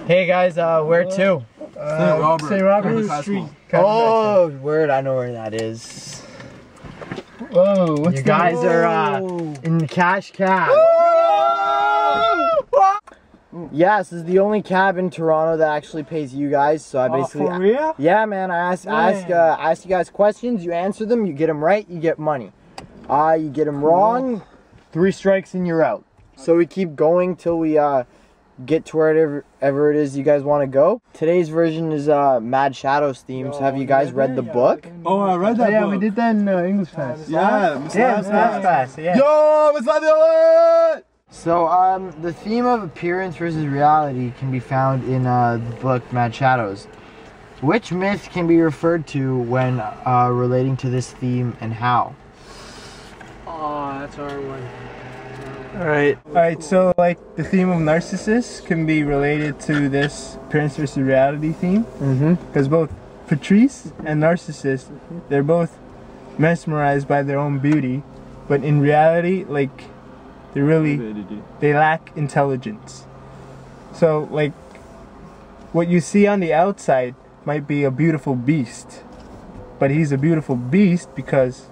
Hey guys, where to? St. Robert Street. Oh, word, I know where that is. Whoa, what's you guys are in the cash cab. Yes, this is the only cab in Toronto that actually pays you guys. So I basically, for real? Yeah, man. I ask you guys questions. You answer them. You get them right. You get money. You get them wrong, 3 strikes and you're out. So we keep going till we get to wherever it is you guys want to go. Today's version is Mad Shadows theme. So have you guys read the book? Oh, I read that book. Yeah, we did that in English class. Yeah, Miss class. Yeah. Yo, Miss Labs. So the theme of appearance versus reality can be found in the book Mad Shadows. Which myth can be referred to when relating to this theme and how? Oh, that's a hard one. Alright, so like the theme of Narcissus can be related to this appearance versus reality theme. Because both Patrice and Narcissus, they're both mesmerized by their own beauty, but in reality, like, they lack intelligence. So like, what you see on the outside might be a beautiful beast, but he's a beautiful beast because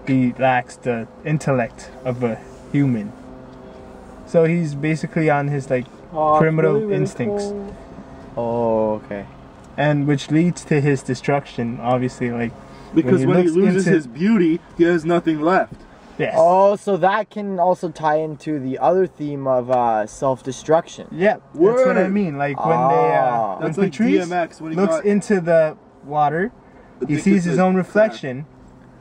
he lacks the intellect of a human. So he's basically on his like primitive instincts. Cool. Oh, okay. And which leads to his destruction, obviously, like because when he loses his beauty, he has nothing left. Yes. Oh, so that can also tie into the other theme of self-destruction. Yeah, that's what I mean. Like when that's when like Patrice DMX when he looks into the water, he sees his own reflection,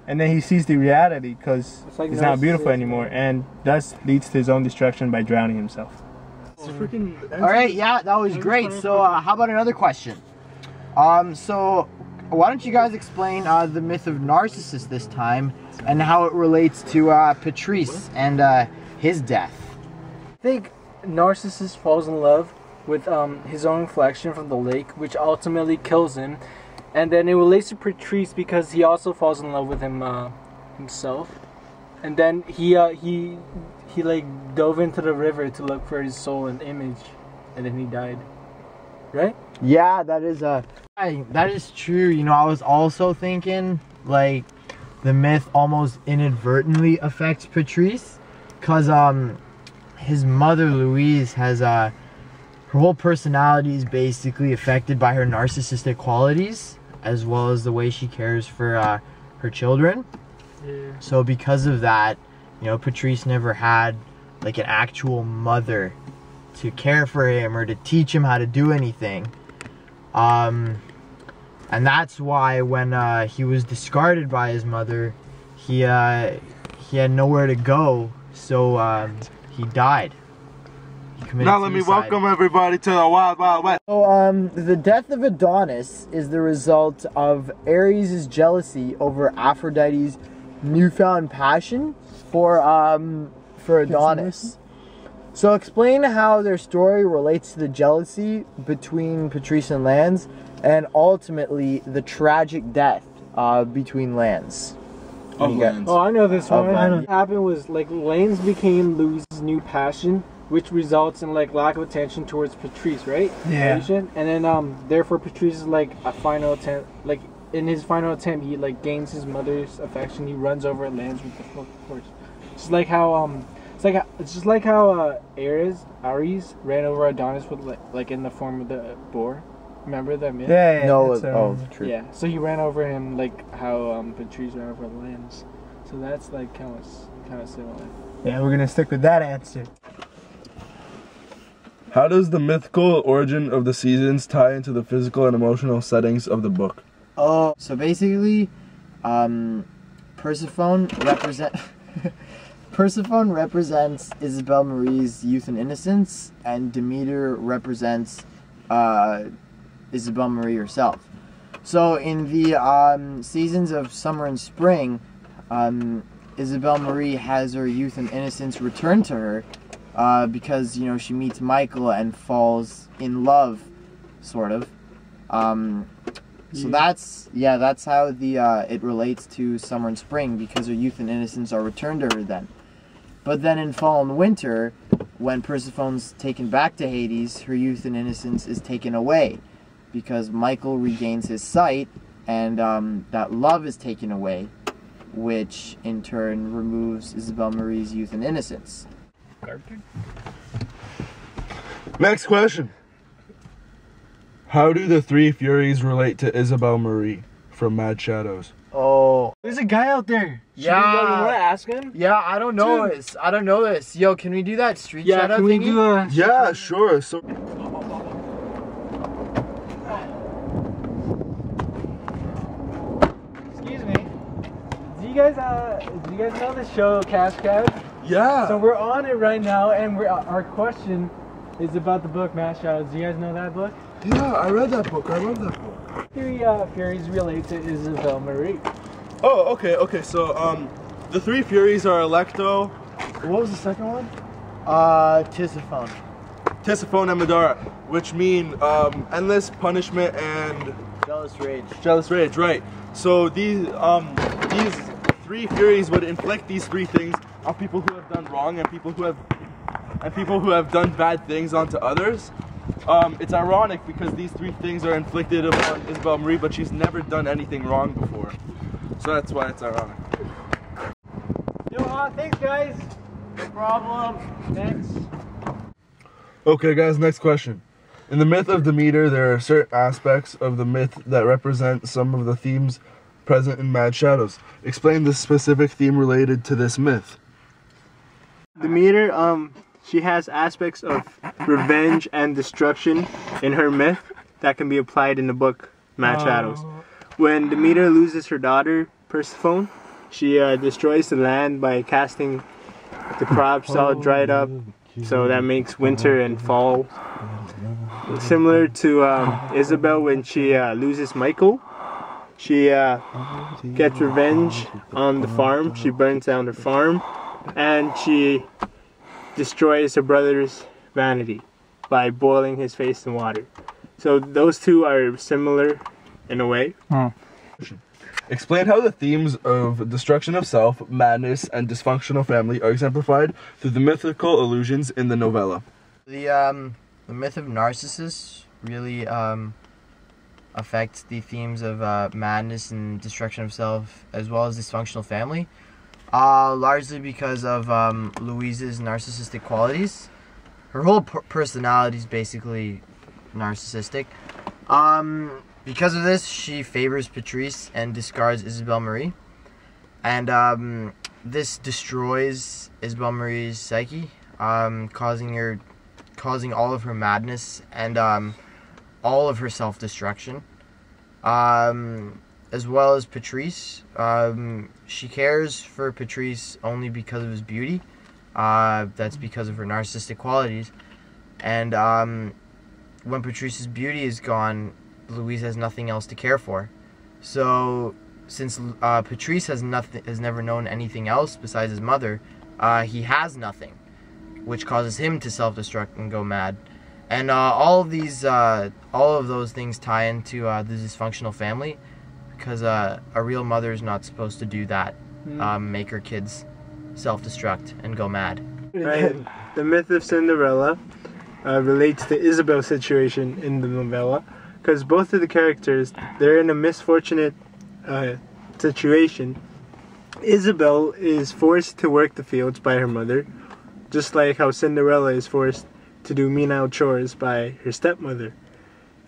and then he sees the reality because like he's not beautiful anymore, and thus leads to his own destruction by drowning himself. Alright, yeah, that was great. So how about another question? So why don't you guys explain the myth of Narcissus this time and how it relates to Patrice and his death? I think Narcissus falls in love with his own reflection from the lake, which ultimately kills him. And then it relates to Patrice because he also falls in love with him himself. And then he like dove into the river to look for his soul and image, and then he died. Right? Yeah, that is true. You know, I was also thinking like the myth almost inadvertently affects Patrice, cause his mother Louise has her whole personality is basically affected by her narcissistic qualities, as well as the way she cares for her children. Yeah. So because of that, you know, Patrice never had like an actual mother to care for him or to teach him how to do anything. And that's why when he was discarded by his mother, he had nowhere to go, so he died. He committed now let me suicide. welcome everybody to the Wild Wild West. So the death of Adonis is the result of Ares' jealousy over Aphrodite's newfound passion for Adonis. So explain how their story relates to the jealousy between Patrice and Lance, and ultimately the tragic death between Lance. Oh, I know this one. Lance. What happened was like Lane's became Louise's new passion, which results in like lack of attention towards Patrice, right? Yeah. And then therefore Patrice is like a final attempt, like in his final attempt he like gains his mother's affection. He runs over and lands with the horse. Just like how it's just like how Ares ran over Adonis with like in the form of the boar. Remember that myth? Yeah. No, true. Yeah, so he ran over him like how Patrice ran over Lance. So that's like kind of similar. Yeah, we're gonna stick with that answer. How does the mythical origin of the seasons tie into the physical and emotional settings of the book? Oh, so basically, Persephone represents Isabelle Marie's youth and innocence, and Demeter represents Isabelle Marie herself. So in the seasons of summer and spring, Isabelle Marie has her youth and innocence returned to her because, you know, she meets Michael and falls in love, sort of. So that's how it relates to summer and spring, because her youth and innocence are returned to her then. But then in fall and winter, when Persephone's taken back to Hades, her youth and innocence is taken away because Michael regains his sight, and that love is taken away, which in turn removes Isabelle Marie's youth and innocence. Next question. How do the three Furies relate to Isabelle Marie from Mad Shadows? Oh, There's a guy out there. Yeah. You want to ask him? yeah, I don't know this. I don't know this. Yo, can we do that street Yeah, shadow can we thingy? do a... Yeah, sure. So Excuse me. Do you guys know the show Cash Cab? yeah. So we're on it right now, and our question is about the book Mad Shadows. Do you guys know that book? Yeah, I read that book. I love that book. Three Furies relate to Isabelle Marie. Oh, okay. So, the three Furies are Electo, What was the second one? Tisiphone. Tisiphone, and Madara, which mean endless punishment and Jealous rage. jealous rage. Right. So these three Furies would inflict these three things on people who have done wrong and people who have done bad things onto others. It's ironic because these three things are inflicted upon Isabelle Marie, but she's never done anything wrong before. So that's why it's ironic. Thanks, guys. No problem. Thanks. Okay, guys, next question. In the myth of Demeter, there are certain aspects of the myth that represent some of the themes present in Mad Shadows. Explain the specific theme related to this myth. Demeter, she has aspects of revenge and destruction in her myth that can be applied in the book Mad Shadows. When Demeter loses her daughter, Persephone, she destroys the land by casting the crops all dried up, so that makes winter and fall. Similar to Isabelle when she loses Michael, she gets revenge on the farm. She burns down her farm, and she destroys her brother's vanity by boiling his face in water. So those two are similar in a way. Explain how the themes of destruction of self, madness, and dysfunctional family are exemplified through the mythical allusions in the novella. The myth of Narcissus really affects the themes of madness and destruction of self, as well as dysfunctional family, largely because of Louise's narcissistic qualities. Her whole personality is basically narcissistic. Because of this, she favors Patrice and discards Isabelle Marie. And this destroys Isabelle Marie's psyche, causing all of her madness and all of her self-destruction. As well as Patrice. She cares for Patrice only because of his beauty. That's because of her narcissistic qualities. And when Patrice's beauty is gone, Louise has nothing else to care for. So, since Patrice has never known anything else besides his mother, he has nothing, which causes him to self-destruct and go mad. And all of those things tie into the dysfunctional family, because a real mother is not supposed to do that. Make her kids self-destruct and go mad. Right. The myth of Cinderella relates to Isabelle's situation in the novella, because both of the characters, they're in a misfortunate situation. Isabelle is forced to work the fields by her mother, just like how Cinderella is forced to do menial chores by her stepmother.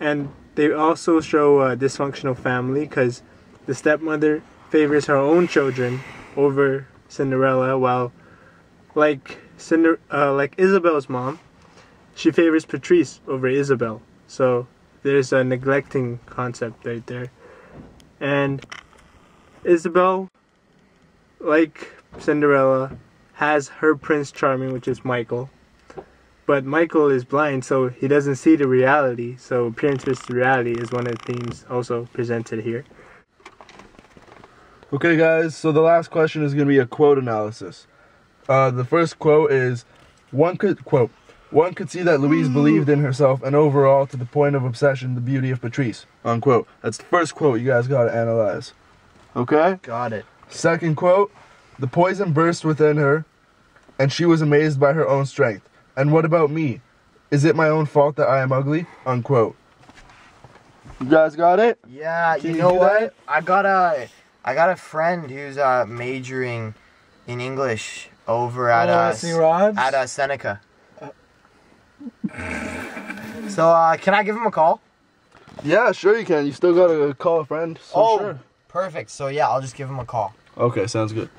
And they also show a dysfunctional family, because the stepmother favors her own children over Cinderella, while like Isabelle's mom, she favors Patrice over Isabelle. So there's a neglecting concept right there. And Isabelle, like Cinderella, has her Prince Charming, which is Michael. But Michael is blind, so he doesn't see the reality. So appearance versus reality is one of the themes also presented here. Okay, guys, so the last question is going to be a quote analysis. The first quote is, one could see that Louise believed in herself and overall, to the point of obsession, the beauty of Patrice, unquote. That's the first quote you guys got to analyze. Okay? Got it. Second quote, the poison burst within her, and she was amazed by her own strength. And what about me? Is it my own fault that I am ugly? Unquote. You guys got it? Yeah, Can you you know do what? that? I got a friend who's majoring in English over at Seneca. So can I give him a call? Yeah, sure you can. You still gotta call a friend. So sure. Perfect. So yeah, I'll just give him a call. Okay, sounds good.